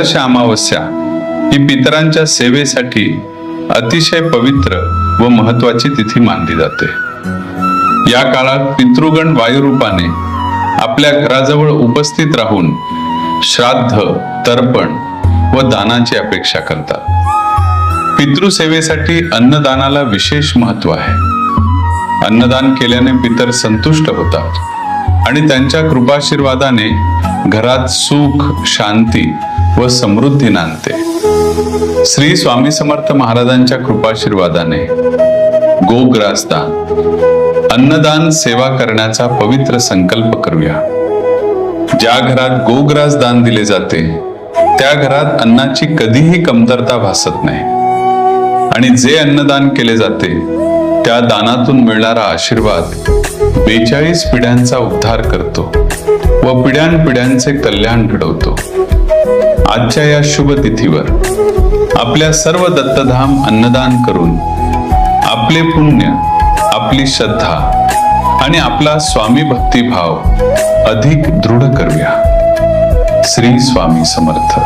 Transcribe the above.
आदर्श अमावस्या ही पितरांच्या सेवेसाठी अतिशय पवित्र व महत्वाची तिथी मानली जाते। या काळात पितृगण वायुरूपाने आपल्या घराजवळ उपस्थित राहून श्राद्ध, तर्पण व दानाची अपेक्षा करतात। पितृसेवेसाठी अन्नदानाला विशेष महत्व आहे। अन्नदान केल्याने पितर संतुष्ट होतात आणि त्यांच्या कृपाशीर्वादाने घरात सुख, शांती व समृद्धी नांदते। श्री स्वामी समर्थ महाराजांच्या कृपाशीर्वादाने गोग्रासदान, अन्नदान सेवा करण्याचा पवित्र संकल्प करूया। ज्या घरात गोग्रास दान दिले जाते त्या घरात अन्नाची कधीही कमतरता भासत नाही आणि जे अन्नदान केले जाते त्या दानातून मिळणारा आशीर्वाद 42 पिढ्यांचा उद्धार करतो व पिढ्यानपिढ्यांचे कल्याण घडवतो। आजच्या या शुभ तिथीवर आपल्या सर्व दत्तधाम अन्नदान करून आपले पुण्य, आपली श्रद्धा आणि आपला स्वामी भक्तिभाव अधिक दृढ करूया। श्री स्वामी समर्थ।